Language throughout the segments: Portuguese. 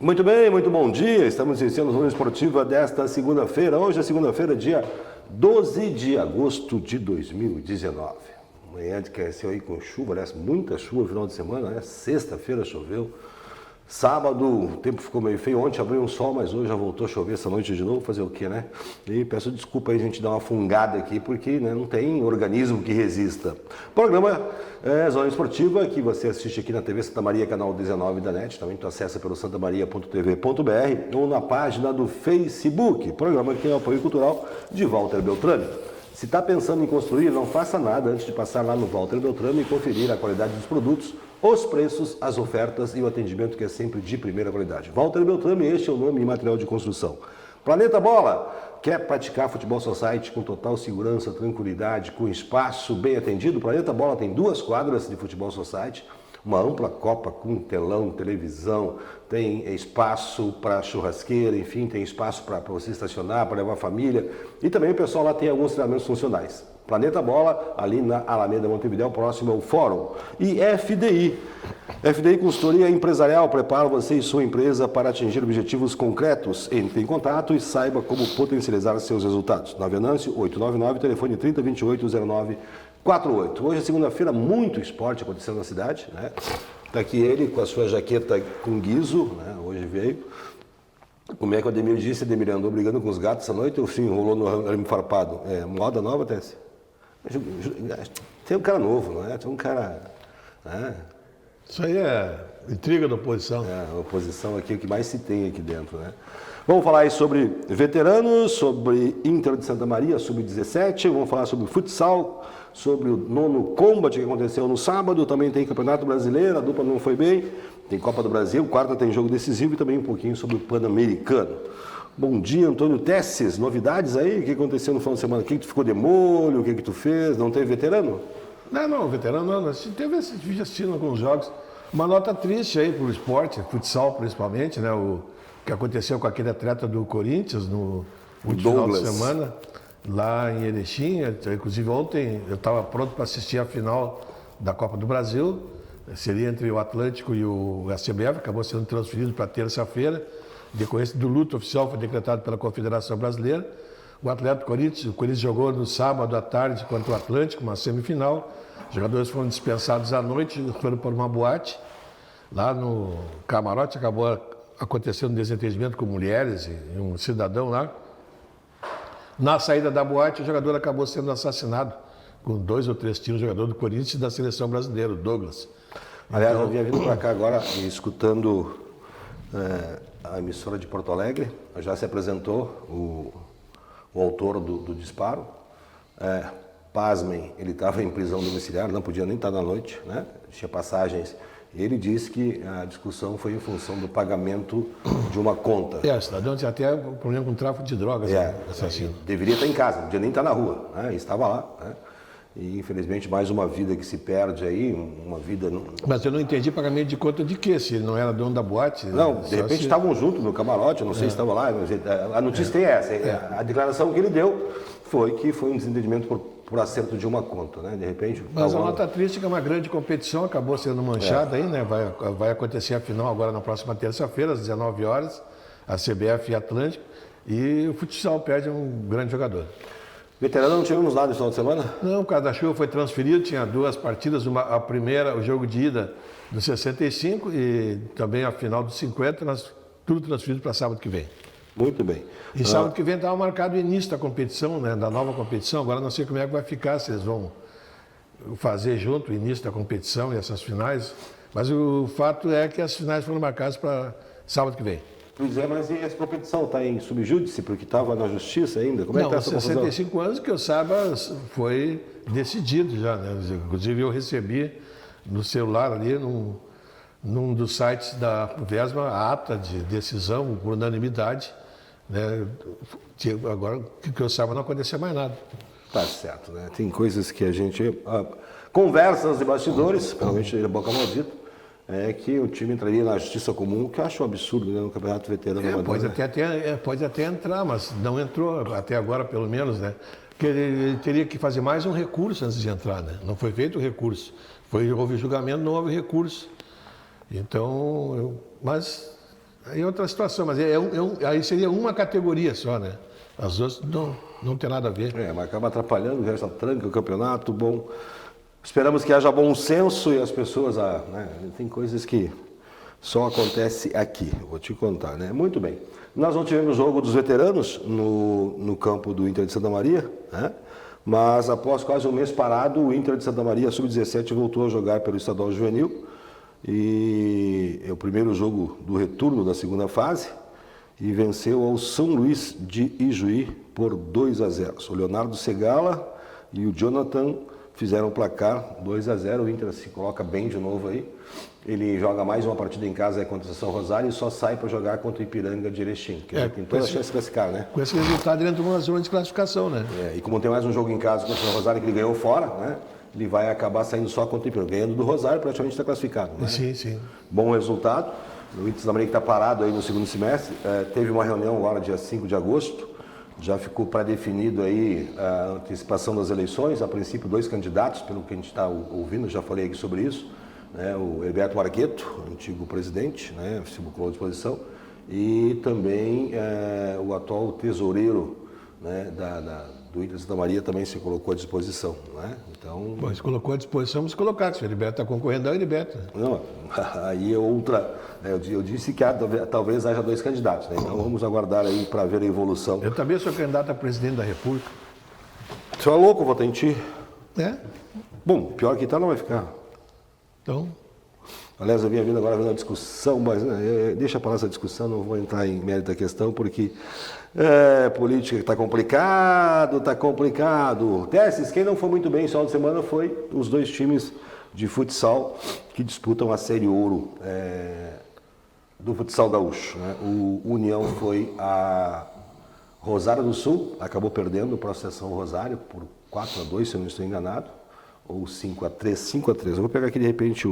Muito bem, muito bom dia. Estamos iniciando a Zona Esportiva desta segunda-feira. Hoje é segunda-feira, dia 12 de agosto de 2019. Amanhã cresceu aí com chuva, aliás, muita chuva no final de semana, né? Sexta-feira choveu. Sábado o tempo ficou meio feio. Ontem abriu um sol, mas hoje já voltou a chover essa noite de novo. Fazer o quê, né? E peço desculpa aí, a gente dar uma fungada aqui, porque né, não tem organismo que resista. Programa Zona Esportiva, que você assiste aqui na TV Santa Maria, canal 19 da NET. Também tu acessa pelo santamaria.tv.br ou na página do Facebook. Programa que é o apoio cultural de Walter Beltrame. Se está pensando em construir, não faça nada antes de passar lá no Walter Beltrame e conferir a qualidade dos produtos, os preços, as ofertas e o atendimento que é sempre de primeira qualidade. Walter Beltrame, este é o nome em material de construção. Planeta Bola, quer praticar futebol society com total segurança, tranquilidade, com espaço bem atendido? Planeta Bola tem 2 quadras de futebol society, uma ampla copa com telão, televisão, tem espaço para churrasqueira, enfim, tem espaço para você estacionar, para levar a família. E também o pessoal lá tem alguns treinamentos funcionais. Planeta Bola, ali na Alameda Montevidéu, próximo ao Fórum. E FDI. FDI Consultoria Empresarial prepara você e sua empresa para atingir objetivos concretos. Entre em contato e saiba como potencializar seus resultados. Na Venâncio 899, telefone 3028-0948. Hoje é segunda-feira, muito esporte acontecendo na cidade, né? Está aqui ele com a sua jaqueta com guiso, né? Hoje veio. Como é que o Ademir disse, Ademir andou brigando com os gatos essa noite, ou sim, rolou no arame farpado? É, moda nova, Tessi? Tem um cara novo, não é? Tem um cara... Né? Isso aí é intriga da oposição. É, a oposição aqui é o que mais se tem aqui dentro, né? Vamos falar aí sobre veteranos, sobre Inter de Santa Maria, sub-17, vamos falar sobre futsal, sobre o 9º Combat que aconteceu no sábado, também tem Campeonato Brasileiro, a dupla não foi bem, tem Copa do Brasil, quarta tem jogo decisivo e também um pouquinho sobre o Pan-Americano. Bom dia, Antônio Tesses, novidades aí? O que aconteceu no final de semana? O que tu ficou de molho? O que tu fez? Não teve veterano? Não, veterano não. Nós teve esse vídeo assistindo alguns jogos. Uma nota triste aí para o esporte, futsal principalmente, né? O que aconteceu com aquele atleta do Corinthians no último final de semana, lá em Erechim. Inclusive ontem eu estava pronto para assistir a final da Copa do Brasil. Seria entre o Atlântico e o CBF, acabou sendo transferido para terça-feira. Decorrência do luto oficial foi decretado pela Confederação Brasileira. O atleta do Corinthians, o Corinthians jogou no sábado à tarde contra o Atlântico, uma semifinal. Os jogadores foram dispensados à noite, foram para uma boate. Lá no camarote acabou acontecendo um desentendimento com mulheres e um cidadão lá. Na saída da boate, o jogador acabou sendo assassinado com 2 ou 3 tiros, o jogador do Corinthians e da seleção brasileira, o Douglas. Aliás, eu vinha vindo para cá agora e escutando a emissora de Porto Alegre, já se apresentou o autor do disparo. Pasmem, ele estava em prisão domiciliar, não podia nem estar na noite, né? Tinha passagens. Ele disse que a discussão foi em função do pagamento de uma conta. O cidadão tinha até problema com tráfico de drogas, assassino. Deveria estar em casa, não podia nem estar na rua, né? Estava lá, né? E infelizmente mais uma vida que se perde aí, uma vida... Mas eu não entendi pagamento de conta de quê? Se ele não era dono da boate? Não, de repente estavam juntos no camarote, eu não sei se estava lá, a notícia tem essa. A declaração que ele deu foi que foi um desentendimento por acerto de uma conta, né? De repente... Mas a nota triste é que é uma grande competição, acabou sendo manchada aí, né? Vai acontecer a final agora na próxima terça-feira, às 19 horas, a CBF e Atlântico, e o futsal perde um grande jogador. Veterano não tivemos nada no final de semana? Não, por causa da chuva foi transferido, tinha 2 partidas, a primeira, o jogo de ida do 65 e também a final do 50, tudo transferido para sábado que vem. Muito bem. E sábado que vem estava marcado o início da competição, né, da nova competição, agora não sei como é que vai ficar, se eles vão fazer junto o início da competição e essas finais, mas o fato é que as finais foram marcadas para sábado que vem. Pois é, mas e essa competição está em subjúdice, porque estava na justiça ainda? Como é que está essa confusão? 65 anos, que eu saiba, foi decidido já, né? Inclusive eu recebi no celular ali, num dos sites da VESMA, a ata de decisão por unanimidade, né? Agora, que eu saiba, não aconteceu mais nada. Tá certo, né? Tem coisas que a gente... conversas de bastidores, realmente é boca maldita, que o time entraria na justiça comum, que eu acho um absurdo, né, no Campeonato Veterano. Pode até entrar, mas não entrou até agora, pelo menos, né? Porque ele teria que fazer mais um recurso antes de entrar, né? Não foi feito o recurso. Houve julgamento, não houve recurso. Então, mas Aí é outra situação, mas aí seria uma categoria só, né? As outras não tem nada a ver. Mas acaba atrapalhando, o resto tranca o campeonato, bom. Esperamos que haja bom senso e as pessoas, né? Tem coisas que só acontece aqui, vou te contar, né? Muito bem. Nós não tivemos jogo dos veteranos no campo do Inter de Santa Maria, né? Mas após quase um mês parado, o Inter de Santa Maria, sub-17, voltou a jogar pelo Estadual Juvenil. E é o primeiro jogo do retorno da segunda fase e venceu ao São Luís de Ijuí por 2-0. O Leonardo Segala e o Jonathan fizeram o placar 2-0. O Inter se coloca bem de novo aí. Ele joga mais uma partida em casa contra o São Rosário e só sai para jogar contra o Ipiranga de Erechim. Tem toda a chance de classificar, né? Com esse resultado, ele entrou numa zona de classificação, né? E como tem mais um jogo em casa contra o São Rosário que ele ganhou fora, né? Ele vai acabar saindo só contra o Ipiranga. Ganhando do Rosário, praticamente está classificado, né? Sim. Bom resultado. O Inter da Maria que está parado aí no segundo semestre. Teve uma reunião agora, dia 5 de agosto. Já ficou pré-definido aí a antecipação das eleições. A princípio, 2 candidatos, pelo que a gente está ouvindo, já falei aqui sobre isso. Né? O Herberto Marqueto, antigo presidente, né? Se colocou à disposição. E também o atual tesoureiro, né? do Inter de Santa Maria também se colocou à disposição, né? Então... Bom, se colocou à disposição, mas colocar. Se o Heriberto está concorrendo, é o Heriberto. Não, aí é outra... Eu disse que talvez haja 2 candidatos, né? Então vamos aguardar aí para ver a evolução. Eu também sou candidato a presidente da República. Você é louco, votar em ti? Bom, pior que tal não vai ficar. Então... Aliás, eu vinha vindo agora vendo a discussão, mas deixa para essa discussão, não vou entrar em mérito da questão, porque política está complicado. Tesses, quem não foi muito bem esse final de semana foi os 2 times de futsal que disputam a Série Ouro do futsal gaúcho. Né? O União foi a Rosário do Sul, acabou perdendo para a Associação Rosário por 4-2, se eu não estou enganado, ou 5-3, 5-3. Eu vou pegar aqui de repente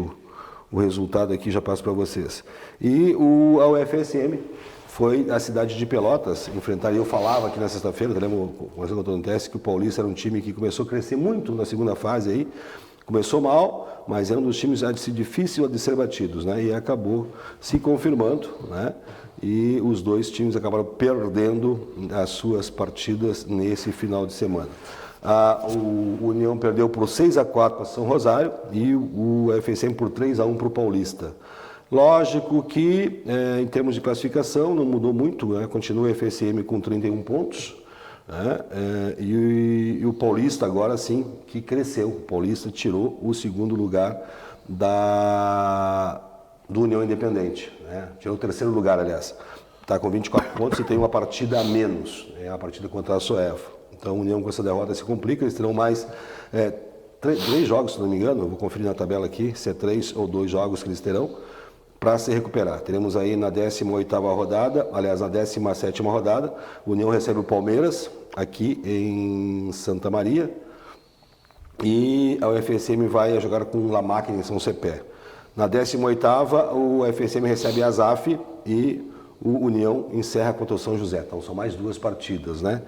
o resultado aqui, já passo para vocês. E a UFSM foi a cidade de Pelotas enfrentar, e eu falava aqui na sexta-feira, conversando com o Antônio Tessi, que o Paulista era um time que começou a crescer muito na segunda fase aí, começou mal, mas era um dos times difícil de ser batidos, né? E acabou se confirmando, né? E os 2 times acabaram perdendo as suas partidas nesse final de semana. O União perdeu por 6-4 para São Rosário e o UFSM por 3-1 para o Paulista. Lógico que, em termos de classificação, não mudou muito, né? Continua o UFSM com 31 pontos, né? E o Paulista agora sim que cresceu. O Paulista tirou o segundo lugar do União Independente, né? Tirou o 3º lugar, aliás. Está com 24 pontos e tem uma partida a menos, a partida contra a Soeva. Então, a União com essa derrota se complica, eles terão mais 3 jogos, se não me engano, eu vou conferir na tabela aqui, se é 3 ou 2 jogos que eles terão para se recuperar. Teremos aí na 18ª rodada, aliás, na 17ª rodada, a União recebe o Palmeiras, aqui em Santa Maria, e a UFSM vai jogar com o La Máquina em São Cepé. Na 18ª, o UFSM recebe a ASAF e o União encerra contra o São José. Então, são mais 2 partidas, né?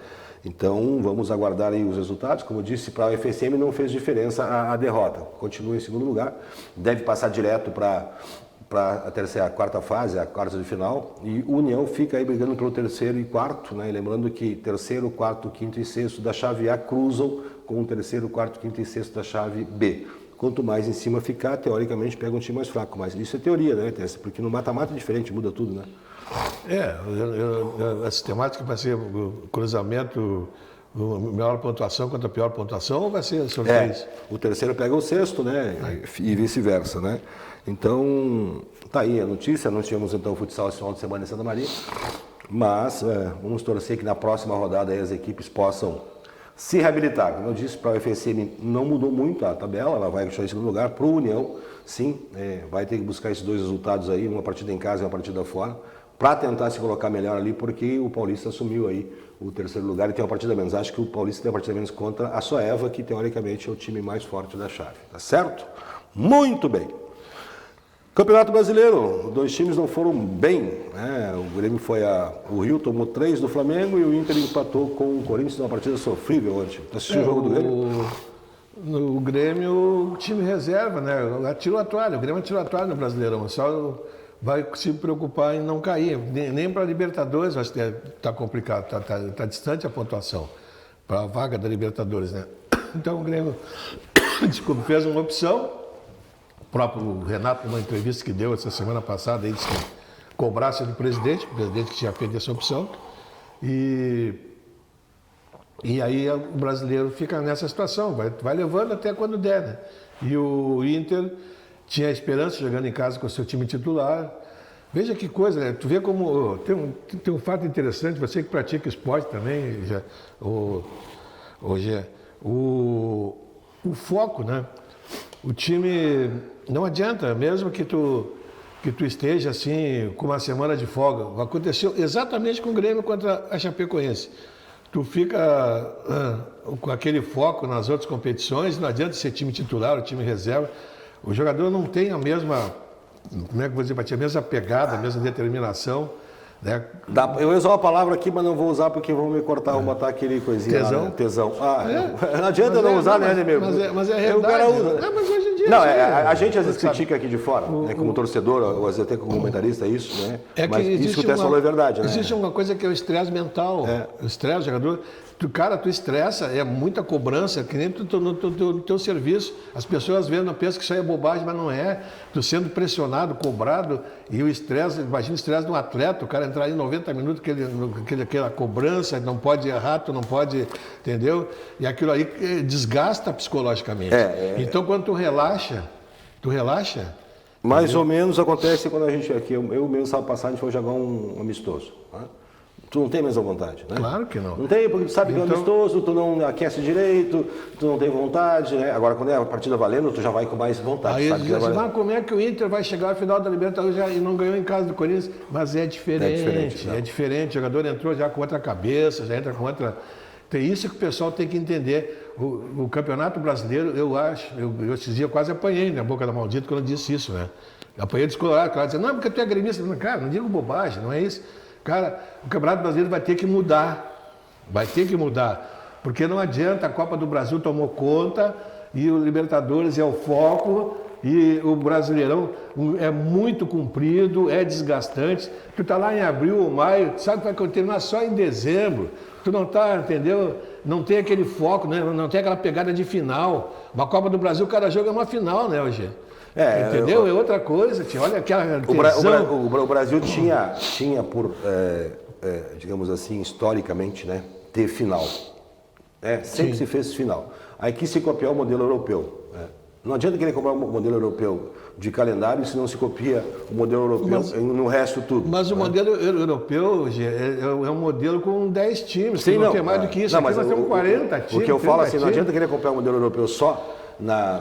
Então, vamos aguardar aí os resultados. Como eu disse, para a UFSM não fez diferença a derrota. Continua em segundo lugar, deve passar direto para a quarta fase, a quarta de final. E o União fica aí brigando pelo 3º e 4º, né? E lembrando que 3º, 4º, 5º e 6º da chave A cruzam com o 3º, 4º, 5º e 6º da chave B. Quanto mais em cima ficar, teoricamente pega um time mais fraco. Mas isso é teoria, né, Tessa? Porque no mata-mata é diferente, muda tudo, né? A sistemática vai ser o cruzamento, melhor pontuação contra a pior pontuação, ou vai ser sorteio? O 3º pega o 6º, né? E vice-versa, né? Então, tá aí a notícia. Nós tivemos então o futsal esse final de semana em Santa Maria, mas vamos torcer que na próxima rodada aí as equipes possam se reabilitar. Como eu disse, para a UFSM não mudou muito a tabela, ela vai deixar em segundo lugar. Para o União, sim, vai ter que buscar esses 2 resultados aí, uma partida em casa e uma partida fora, para tentar se colocar melhor ali, porque o Paulista assumiu aí o 3º lugar e tem uma partida a menos. Acho que o Paulista tem uma partida a menos contra a Soeva, que teoricamente é o time mais forte da chave. Tá certo? Muito bem. Campeonato Brasileiro, 2 times não foram bem, né? O Grêmio o Rio tomou 3 do Flamengo e o Inter empatou com o Corinthians numa partida sofrível ontem. Assistiu o jogo do Grêmio? No Grêmio, o time reserva, né? Tirou a toalha, o Grêmio tirou a toalha no Brasileirão. Só vai se preocupar em não cair. Nem para a Libertadores está complicado, está distante a pontuação para a vaga da Libertadores, né? Então o Grêmio desculpa, fez uma opção. O próprio Renato, numa entrevista que deu essa semana passada, ele disse que cobrasse do presidente, o presidente que tinha feito essa opção. E aí o brasileiro fica nessa situação, vai levando até quando der, né? E o Inter tinha esperança jogando em casa com o seu time titular. Veja que coisa, né? Tu vê como tem um fato interessante, você que pratica esporte também, hoje o foco, né? O time não adianta, mesmo que tu esteja assim com uma semana de folga. Aconteceu exatamente com o Grêmio contra a Chapecoense. Tu fica com aquele foco nas outras competições, não adianta ser time titular ou time reserva. O jogador não tem a mesma, como é que eu vou dizer, a mesma pegada, a mesma determinação. Né? Eu ia usar uma palavra aqui, mas não vou usar porque vão me cortar, vou botar aquele coisinha Tesão? lá, né? Tesão. Não adianta não usar, né, meu? Mas é a realidade. Mas hoje em dia... Não, a gente às vezes critica aqui de fora, né, como torcedor, ou às vezes até como comentarista, isso, né? Mas isso que o Tess falou é verdade, né? Existe uma coisa que é o estresse mental. O estresse do jogador... Tu estressa, é muita cobrança, que nem no teu serviço. As pessoas pensam que isso aí é bobagem, mas não é. Tu sendo pressionado, cobrado, e o estresse, imagina o estresse de um atleta, o cara entrar em 90 minutos, aquela cobrança, não pode errar, tu não pode, entendeu? E aquilo aí desgasta psicologicamente. Então, quando tu relaxa. Mais ou menos acontece quando a gente aqui, eu mesmo sábado passado, a gente foi jogar um amistoso, né? Tu não tem a mesma vontade, né? Claro que não. Não tem, porque tu sabe que é amistoso, tu não aquece direito, tu não tem vontade, né? Agora, quando é a partida valendo, tu já vai com mais vontade. Aí sabe diz assim, como é que o Inter vai chegar ao final da Libertadores e não ganhou em casa do Corinthians? Mas é diferente. É diferente. O jogador entrou já com outra cabeça, já entra com outra... Tem isso que o pessoal tem que entender. O Campeonato Brasileiro, eu esses dias eu quase apanhei na boca da maldita quando eu disse isso, né? Apanhei descolorado, o cara dizia, não, porque tu é gremista. Cara, não digo bobagem, não é isso. Cara, o Campeonato Brasileiro vai ter que mudar. Vai ter que mudar. Porque não adianta, a Copa do Brasil tomou conta e o Libertadores é o foco e o Brasileirão é muito comprido, é desgastante. Tu tá lá em abril ou maio, sabe que vai continuar só em dezembro. Tu não tá, entendeu? Não tem aquele foco, né? Não tem aquela pegada de final. Uma Copa do Brasil, cada jogo é uma final, né, hoje? Entendeu? É outra coisa, tia. Olha aquela tesão. O Brasil tinha por, digamos assim, historicamente, né, ter final. Sempre se fez final. Aí quis se copiar o modelo europeu. Não adianta querer copiar o modelo europeu de calendário se não se copia o modelo europeu no resto tudo. Mas o modelo europeu é um modelo com 10 times, sim, não tem mais do que isso. Aqui nós temos 40 times. O que eu falo assim, não adianta querer copiar o modelo europeu só na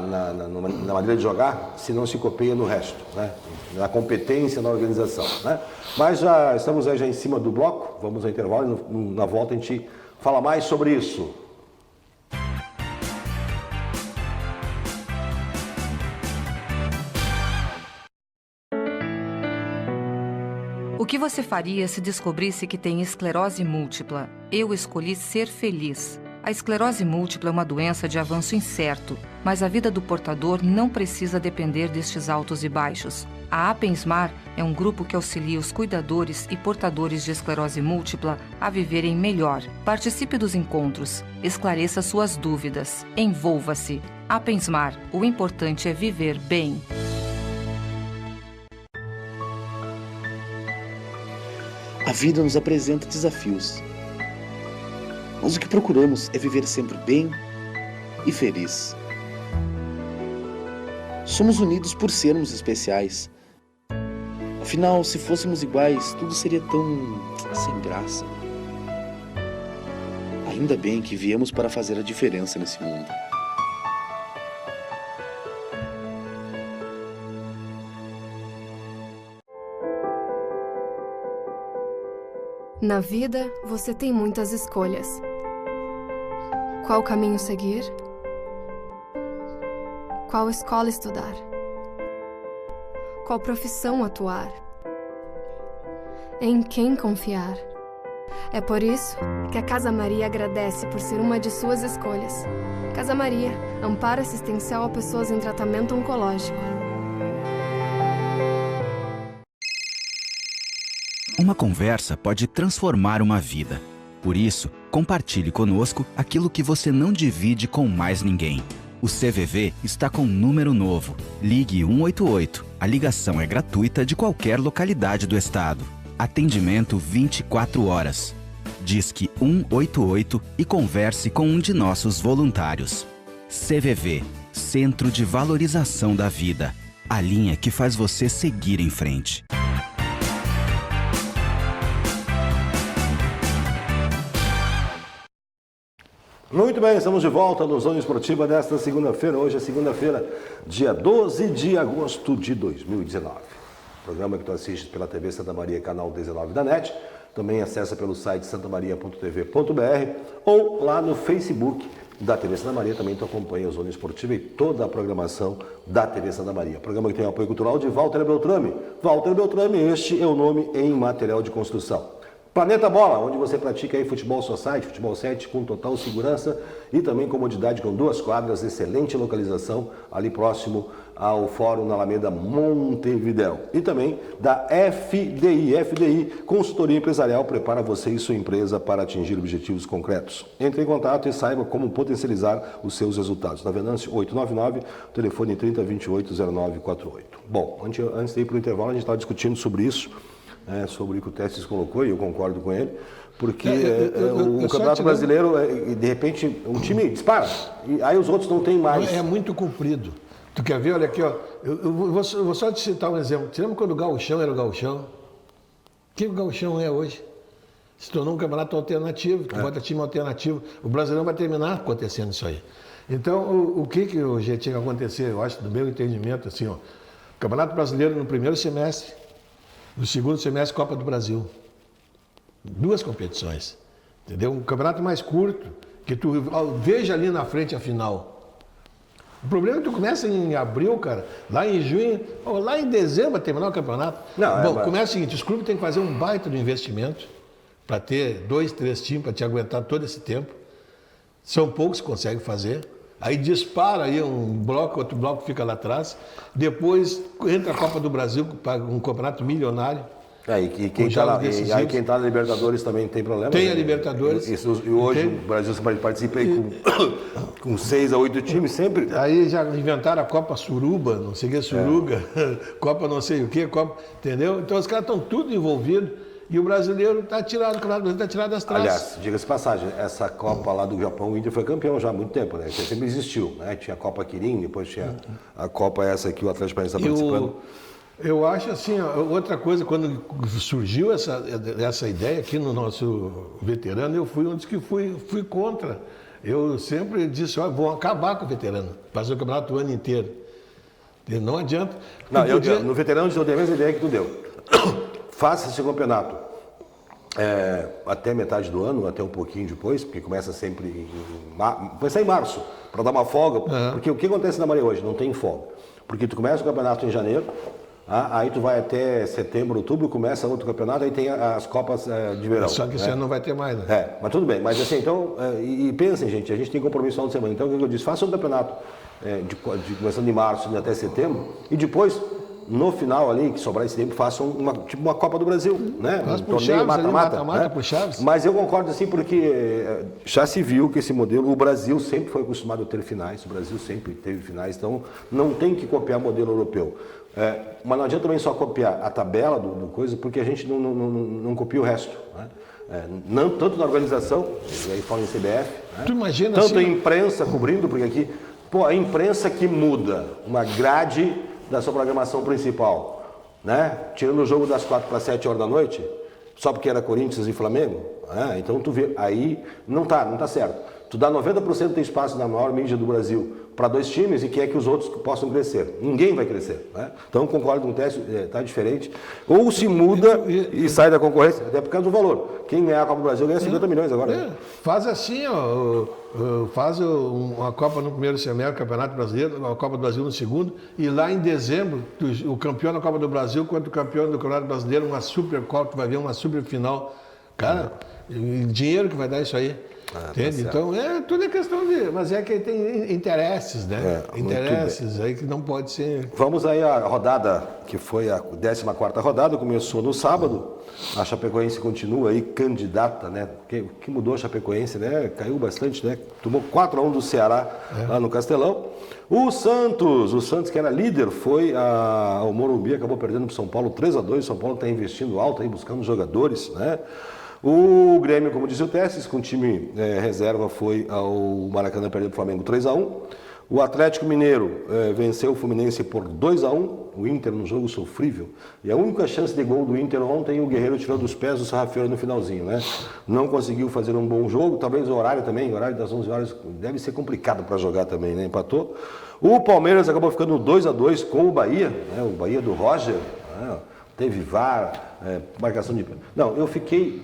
maneira de jogar, se não se copia no resto, né? Na competência, na organização, né? Mas já estamos já em cima do bloco, vamos ao intervalo e na volta a gente fala mais sobre isso. O que você faria se descobrisse que tem esclerose múltipla? Eu escolhi ser feliz. A esclerose múltipla é uma doença de avanço incerto, mas a vida do portador não precisa depender destes altos e baixos. A Apensmar é um grupo que auxilia os cuidadores e portadores de esclerose múltipla a viverem melhor. Participe dos encontros, esclareça suas dúvidas, envolva-se. Apensmar, o importante é viver bem. A vida nos apresenta desafios. Mas o que procuramos é viver sempre bem e feliz. Somos unidos por sermos especiais. Afinal, se fôssemos iguais, tudo seria tão sem graça. Ainda bem que viemos para fazer a diferença nesse mundo. Na vida, você tem muitas escolhas. Qual caminho seguir? Qual escola estudar? Qual profissão atuar? Em quem confiar? É por isso que a Casa Maria agradece por ser uma de suas escolhas. Casa Maria, amparo assistencial a pessoas em tratamento oncológico. Uma conversa pode transformar uma vida. Por isso, compartilhe conosco aquilo que você não divide com mais ninguém. O CVV está com um número novo. Ligue 188. A ligação é gratuita de qualquer localidade do estado. Atendimento 24 horas. Disque 188 e converse com um de nossos voluntários. CVV, Centro de Valorização da Vida. A linha que faz você seguir em frente. Muito bem, estamos de volta no Zona Esportiva desta segunda-feira. Hoje é segunda-feira, dia 12 de agosto de 2019. Programa que tu assiste pela TV Santa Maria, canal 19 da NET. Também acessa pelo site santamaria.tv.br ou lá no Facebook da TV Santa Maria. Também tu acompanha a Zona Esportiva e toda a programação da TV Santa Maria. Programa que tem apoio cultural de Walter Beltrame. Walter Beltrame, este é o nome em material de construção. Planeta Bola, onde você pratica aí futebol society, futebol 7 com total segurança e também comodidade com 2 quadras, excelente localização ali próximo ao Fórum na Alameda Montevidéu. E também da FDI, consultoria empresarial, prepara você e sua empresa para atingir objetivos concretos. Entre em contato e saiba como potencializar os seus resultados. Na Venâncio 899, telefone 3028-0948. Bom, antes de ir para o intervalo, a gente estava discutindo sobre isso. Sobre o que o Testes colocou, e eu concordo com ele, porque o Campeonato Brasileiro, de repente, um time dispara, e aí os outros não têm mais. É muito comprido. Tu quer ver? Olha aqui, ó. Eu vou só te citar um exemplo. Te lembra quando o Gauchão era o Gauchão? O que o Gauchão é hoje? Se tornou um campeonato alternativo, que bota time alternativo. O Brasileirão vai terminar acontecendo isso aí. Então, o que hoje tinha que acontecer, eu acho, do meu entendimento, assim, ó. Campeonato Brasileiro no primeiro semestre, no segundo semestre, Copa do Brasil. 2 competições. Entendeu? Um campeonato mais curto, que tu veja ali na frente a final. O problema é que tu começa em abril, cara, lá em junho, ou lá em dezembro vai terminar o campeonato. Começa o seguinte, os clubes têm que fazer um baita de investimento para ter 2, 3 times para te aguentar todo esse tempo. São poucos que conseguem fazer. Aí dispara aí um bloco, outro bloco fica lá atrás. Depois entra a Copa do Brasil, um campeonato milionário. E quem está na Libertadores também tem problema. Tem a Libertadores. E hoje o Brasil participa aí com 6 a 8 times sempre. Aí já inventaram a Copa Suruba, não sei o que, Suruga, Copa não sei o que, Copa, entendeu? Então os caras estão tudo envolvidos. E o brasileiro está tirado, o Campeonato Brasileiro está tirado das traças. Aliás, diga-se passagem, essa Copa lá do Japão, o Inter foi campeão já há muito tempo, né? Isso sempre existiu, né? Tinha a Copa Quirim, depois tinha a Copa essa que o Atlético Paranaense está participando. Eu acho assim, outra coisa, quando surgiu essa ideia aqui no nosso veterano, eu fui um dos que fui contra. Eu sempre disse, vou acabar com o veterano, fazer o campeonato o ano inteiro. Não adianta. Não, no veterano eu dei a mesma ideia que tu deu. Faça esse campeonato até metade do ano, até um pouquinho depois, porque começa sempre começa em março, para dar uma folga. Porque o que acontece na Maria hoje? Não tem folga. Porque tu começa o campeonato em janeiro, aí tu vai até setembro, outubro, começa outro campeonato, aí tem as Copas de verão. Só que esse ano não vai ter mais, né? Mas tudo bem. Mas assim, então, e pensem, gente, a gente tem compromisso no final de semana. Então, o que eu disse? Faça um campeonato começando em março até setembro, e depois, no final ali, que sobrar esse tempo, façam uma Copa do Brasil, né? Um torneio mata-mata por Chaves. Mas eu concordo assim, porque já se viu que esse modelo, o Brasil sempre foi acostumado a ter finais, o Brasil sempre teve finais, então não tem que copiar o modelo europeu. Mas não adianta também só copiar a tabela do coisa, porque a gente não copia o resto, né? Não, tanto na organização, e aí fala em CBF, né? Tu imagina tanto assim, a imprensa cobrindo, porque aqui, a imprensa que muda uma grade da sua programação principal, né? Tirando o jogo das 4 para 7 horas da noite, só porque era Corinthians e Flamengo, então tu vê, aí não tá certo. Tu dá 90% do espaço na maior mídia do Brasil para 2 times e quer que os outros possam crescer. Ninguém vai crescer, né? Então concordo com o Teste, tá diferente. Ou se muda e sai da concorrência, até por causa do valor. Quem ganhar a Copa do Brasil ganha 50 milhões agora. Né? Faz assim, faz uma Copa no primeiro semestre, Campeonato Brasileiro, uma Copa do Brasil no segundo, e lá em dezembro, o campeão da Copa do Brasil contra o campeão do Campeonato Brasileiro, uma super Copa, tu vai ver uma super final. Cara, dinheiro que vai dar isso aí. Entende? Então, tudo é questão de... Mas é que tem interesses, né? Interesses aí que não pode ser... Vamos aí à rodada, que foi a 14ª rodada, começou no sábado. A Chapecoense continua aí candidata, né? O que mudou a Chapecoense, né? Caiu bastante, né? Tomou 4-1 do Ceará lá no Castelão. O Santos que era líder, foi ao Morumbi, acabou perdendo para o São Paulo 3-2. O São Paulo está investindo alto aí, buscando jogadores, né? O Grêmio, como disse o Tesses, com o time reserva, foi ao Maracanã, perdeu para o Flamengo 3-1. O Atlético Mineiro venceu o Fluminense por 2-1. O Inter num jogo sofrível. E a única chance de gol do Inter ontem, o Guerreiro tirou dos pés do Sarrafeiro no finalzinho, né? Não conseguiu fazer um bom jogo. Talvez o horário também, o horário das 11 horas, deve ser complicado para jogar também, né? Empatou. O Palmeiras acabou ficando 2-2 com o Bahia, né? O Bahia do Roger. Né? Teve VAR, marcação de... Não, eu fiquei...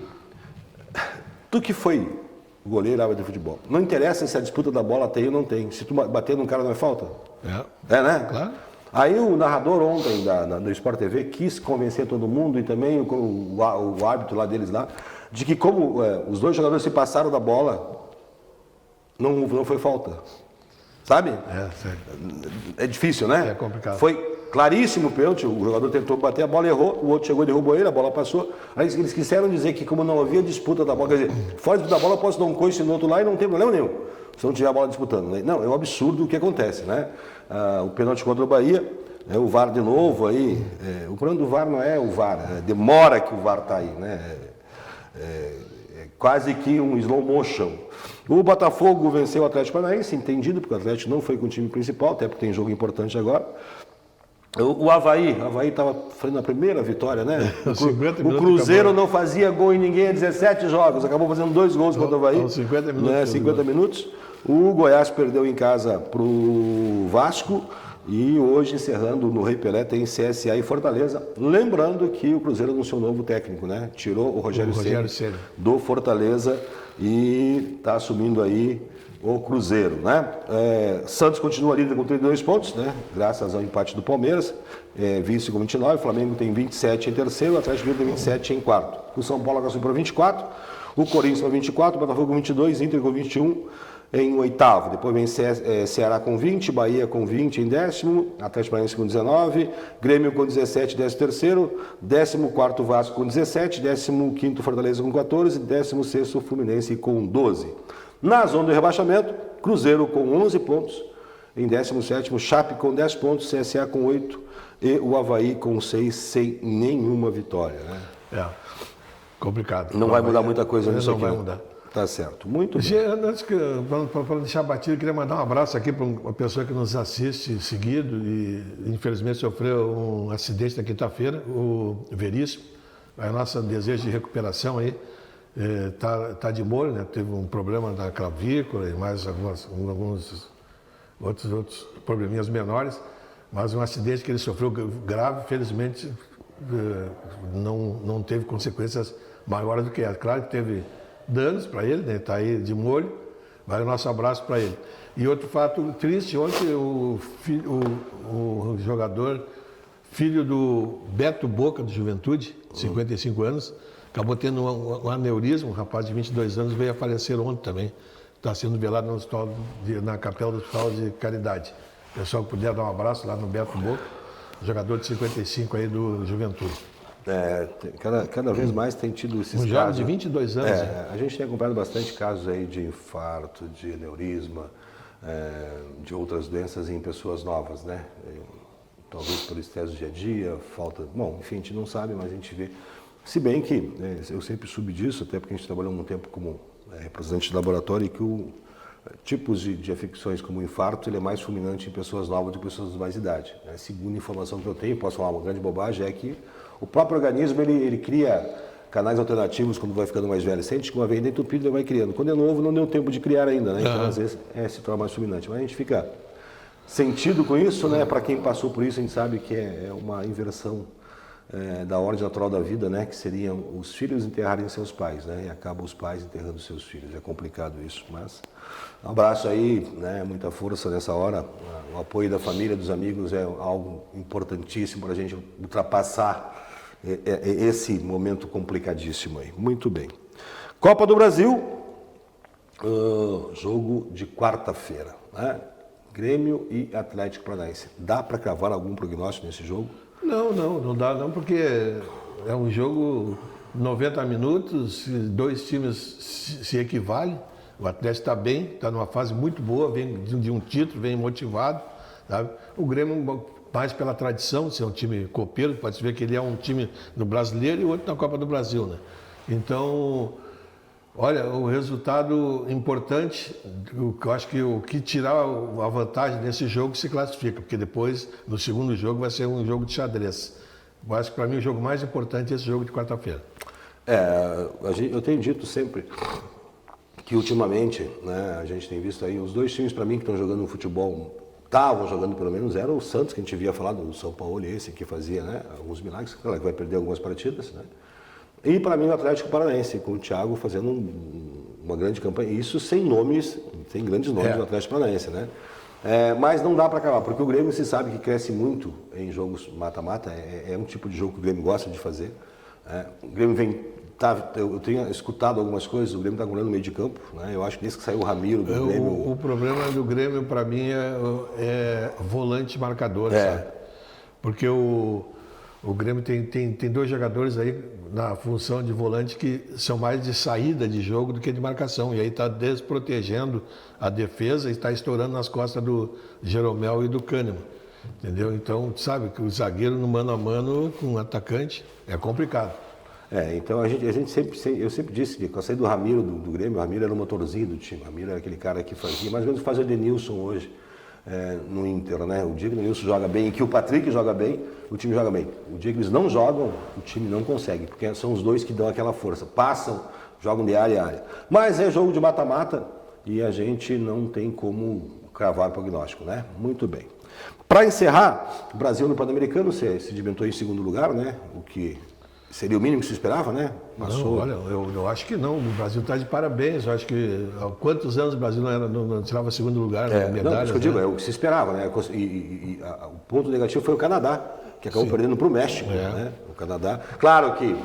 Tu que foi goleiro, árbitro de futebol. Não interessa se a disputa da bola tem ou não tem. Se tu bater num cara não é falta? Né? Claro. Aí o narrador ontem do Sport TV quis convencer todo mundo e também o árbitro lá deles lá, de que como os dois jogadores se passaram da bola, não foi falta. Sabe? É difícil, né? É complicado. Foi claríssimo o pênalti, o jogador tentou bater, a bola errou, o outro chegou e derrubou ele, a bola passou. Aí eles quiseram dizer que como não havia disputa da bola, quer dizer, fora da bola eu posso dar um coice no outro lá e não tem problema nenhum, se não tiver a bola disputando. Né? Não, é um absurdo o que acontece, né? O pênalti contra o Bahia, o VAR de novo aí, o problema do VAR não é o VAR, demora que o VAR está aí, né? Quase que um slow motion. O Botafogo venceu o Atlético Paranaense, entendido, porque o Atlético não foi com o time principal, até porque tem jogo importante agora. O Avaí estava fazendo a primeira vitória, né? O Cruzeiro não fazia gol em ninguém há 17 jogos, acabou fazendo 2 gols contra o Avaí. 50 minutos. Né? 50 minutos. O Goiás perdeu em casa para o Vasco. E hoje, encerrando no Rei Pelé, tem CSA e Fortaleza. Lembrando que o Cruzeiro anunciou um novo técnico, né? Tirou o Rogério Ceni do Fortaleza e está assumindo aí o Cruzeiro, né? Santos continua líder com 32 pontos, né? Graças ao empate do Palmeiras. Vice com 29, o Flamengo tem 27 em terceiro, o Atlético Mineiro tem 27 em quarto. O São Paulo agora subiu para 24, o Corinthians com 24, o Botafogo com 22, Inter com 21. Em oitavo, depois vem Ceará com 20, Bahia com 20 em décimo, Atlético Paranaense com 19, Grêmio com 17, 13º, 14º Vasco com 17, 15º Fortaleza com 14, 16º Fluminense com 12. Na zona do rebaixamento, Cruzeiro com 11 pontos, em 17º Chape com 10 pontos, CSA com 8 e o Avaí com 6 sem nenhuma vitória. Né? Complicado. Não vai mudar muita coisa nisso aqui. Não vai mudar. Tá certo, muito bem. Antes para deixar batido, eu queria mandar um abraço aqui para uma pessoa que nos assiste seguido e infelizmente sofreu um acidente na quinta-feira, o Veríssimo. É nosso desejo de recuperação aí. Tá de molho, né? Teve um problema da clavícula e mais alguns outros probleminhas menores, mas um acidente que ele sofreu grave, felizmente não teve consequências maiores do que essa. Claro que teve danos para ele, né? Está aí de molho, vai o nosso abraço para ele. E outro fato triste, ontem o jogador, filho do Beto Boca, do Juventude, 55 anos, acabou tendo um aneurisma, um rapaz de 22 anos veio a falecer ontem também. Está sendo velado na capela do Hospital de Caridade. O pessoal que puder dar um abraço lá no Beto Boca, jogador de 55 aí do Juventude. Cada vez mais tem tido esses casos. Um jovem de 22 anos. A gente tem acompanhado bastante casos aí de infarto, de aneurisma, de outras doenças em pessoas novas, né? Talvez por estresse do dia a dia, falta... Bom, enfim, a gente não sabe, mas a gente vê. Se bem que, eu sempre soube disso, até porque a gente trabalhou um tempo como representante de laboratório, e que tipos de afecções como o infarto, ele é mais fulminante em pessoas novas do que pessoas de mais idade. Né? Segundo a informação que eu tenho, posso falar uma grande bobagem, é que o próprio organismo, ele cria canais alternativos quando vai ficando mais velho. Sente que uma veia entupida, ele vai criando. Quando é novo, não deu tempo de criar ainda, né? Então, às vezes, se torna mais fulminante. Mas a gente fica sentido com isso, né? Para quem passou por isso, a gente sabe que é uma inversão da ordem natural da vida, né? Que seriam os filhos enterrarem seus pais, né? E acabam os pais enterrando seus filhos. É complicado isso, mas um abraço aí, né? Muita força nessa hora. O apoio da família, dos amigos é algo importantíssimo para a gente ultrapassar esse momento complicadíssimo aí. Muito bem. Copa do Brasil. Jogo de quarta-feira, né? Grêmio e Atlético Paranaense. Dá para cravar algum prognóstico nesse jogo? Não dá não, porque é um jogo 90 minutos, dois times se equivalem. O Atlético está bem, está numa fase muito boa, vem de um título, vem motivado. Sabe? O Grêmio, mais pela tradição, ser um time copeiro, pode ver que ele é um time no Brasileiro e outro na Copa do Brasil, né? Então, olha, o resultado importante, eu acho que o que tirar a vantagem desse jogo se classifica, porque depois, no segundo jogo, vai ser um jogo de xadrez. Eu acho que para mim o jogo mais importante é esse jogo de quarta-feira. Eu tenho dito sempre que ultimamente, né, a gente tem visto aí, os dois times para mim que estão jogando no futebol, estavam jogando pelo menos, era o Santos, que a gente via falar do São Paulo, esse que fazia, né, alguns milagres, claro que vai perder algumas partidas, né? E para mim o Atlético Paranaense, com o Thiago fazendo uma grande campanha, isso sem nomes, sem grandes nomes do Atlético Paranaense, né? Mas não dá para acabar, porque o Grêmio se sabe que cresce muito em jogos mata-mata, é um tipo de jogo que o Grêmio gosta de fazer. O Grêmio eu tenho escutado algumas coisas, o Grêmio está golando no meio de campo, né? Eu acho que desde que saiu o Ramiro do Grêmio... O problema do Grêmio, para mim, é volante marcador, sabe? Porque o Grêmio tem dois jogadores aí na função de volante que são mais de saída de jogo do que de marcação. E aí está desprotegendo a defesa e está estourando nas costas do Jeromel e do Kahneman. Entendeu? Então, sabe que o zagueiro no mano a mano com o atacante é complicado. Então eu sempre disse que com a saída do Ramiro do Grêmio, o Ramiro era o motorzinho do time, o Ramiro era aquele cara que fazia, mais ou menos faz o Edenilson hoje no Inter, né? O dia que o Edenilson joga bem e que o Patrick joga bem, o time joga bem. O dia que eles não jogam, o time não consegue, porque são os dois que dão aquela força, passam, jogam de área a área. Mas é jogo de mata-mata e a gente não tem como cravar prognóstico, né? Muito bem. Para encerrar, o Brasil no Pan-Americano se sedimentou em segundo lugar, né? O que seria o mínimo que se esperava, né? Não, olha, eu acho que não. O Brasil está de parabéns. Eu acho que há quantos anos o Brasil não tirava segundo lugar na medalha? Não, isso que eu digo, é o que se esperava, né? O ponto negativo foi o Canadá, que acabou perdendo para o México, né? O Canadá. Claro que,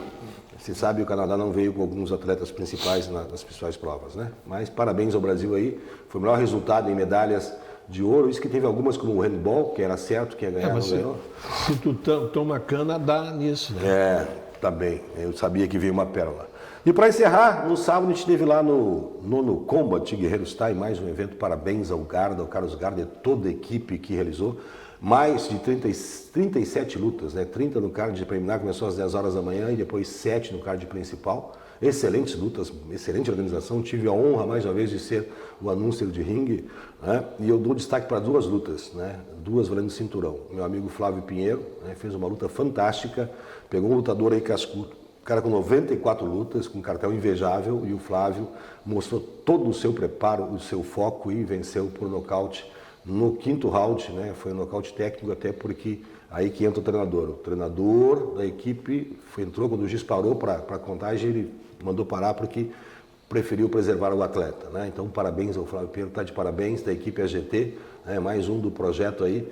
se sabe, o Canadá não veio com alguns atletas principais nas principais provas, né? Mas parabéns ao Brasil aí. Foi o melhor resultado em medalhas de ouro, isso que teve algumas como o handball, que era certo que ia ganhar, não ganhou. Se tu toma cana, dá nisso, né? Tá bem, eu sabia que veio uma pérola. E para encerrar, no sábado a gente esteve lá no Nono Combat Guerreiros Thai, mais um evento, parabéns ao Garda, ao Carlos Garda e toda a equipe que realizou. Mais de 37 lutas, né? 30 no card preliminar, começou às 10 horas da manhã e depois 7 no card principal. Excelentes lutas, excelente organização. Tive a honra, mais uma vez, de ser o anúncio de ringue, né? E eu dou destaque para duas lutas, né? Duas valendo cinturão. Meu amigo Flávio Pinheiro, né? Fez uma luta fantástica, pegou um lutador aí cascudo, cara com 94 lutas, com um cartel invejável, e o Flávio mostrou todo o seu preparo, o seu foco e venceu por nocaute no quinto round, né? Foi um nocaute técnico, até porque aí que entra o treinador. O treinador da equipe entrou quando o juiz parou para a contagem, ele mandou parar porque preferiu preservar o atleta, né? Então, parabéns ao Flávio Pinheiro, está de parabéns, da equipe AGT, né? Mais um do projeto aí,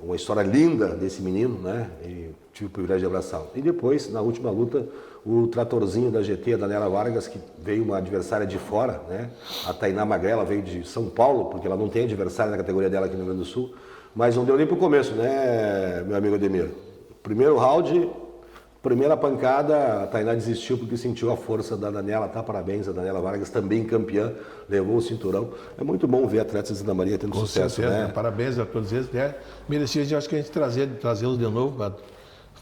uma história linda desse menino, né? E tive o privilégio de abraçá-lo. E depois, na última luta, o tratorzinho da GT, a Daniela Vargas, que veio uma adversária de fora, né? A Tainá Magrela veio de São Paulo, porque ela não tem adversário na categoria dela aqui no Rio Grande do Sul, mas não deu nem pro começo, né, meu amigo Ademir? Primeiro round, primeira pancada, a Tainá desistiu porque sentiu a força da Daniela, tá? Parabéns, a Daniela Vargas, também campeã, levou o cinturão. É muito bom ver atletas de Santa Maria tendo sucesso, certeza, né? Parabéns a todos eles. Merecia, acho que a gente trazê-los de novo para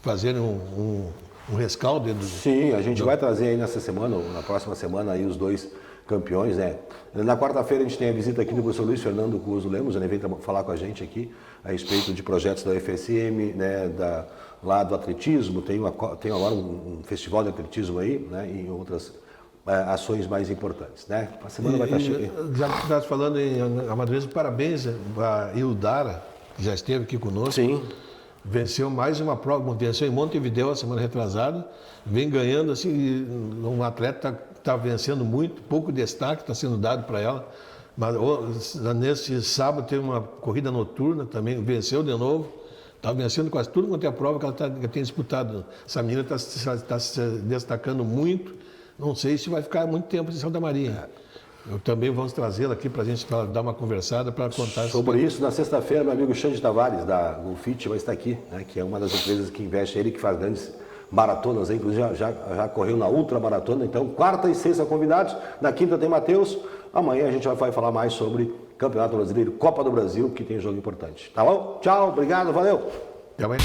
fazerem um rescaldo. Sim, a gente vai trazer aí nessa semana, ou na próxima semana, aí os dois campeões, né? Na quarta-feira a gente tem a visita aqui do professor Luiz Fernando Cuso Lemos, ele vem falar com a gente aqui a respeito de projetos da UFSM, né? Lá do atletismo, tem agora um festival de atletismo aí, né? E outras ações mais importantes, né? A semana vai estar cheia. Já estás falando em amadurecer, parabéns a Ildara, que já esteve aqui conosco. Sim. Venceu mais uma prova, venceu em Montevidéu a semana retrasada, vem ganhando, assim, um atleta está vencendo muito, pouco destaque está sendo dado para ela, mas nesse sábado teve uma corrida noturna também, venceu de novo, está vencendo quase tudo quanto é a prova que ela tem disputado. Essa menina está se destacando muito, não sei se vai ficar muito tempo em Santa Maria. Eu também vamos trazê-lo aqui para a gente dar uma conversada para contar sobre isso. Na sexta-feira, meu amigo Xande Tavares, da Golfit, vai estar aqui, né, que é uma das empresas que investe, ele que faz grandes maratonas, inclusive já correu na ultramaratona. Então, quarta e sexta convidados, na quinta tem Matheus. Amanhã a gente vai falar mais sobre Campeonato Brasileiro, Copa do Brasil, que tem jogo importante. Tá bom? Tchau, obrigado, valeu! Até amanhã.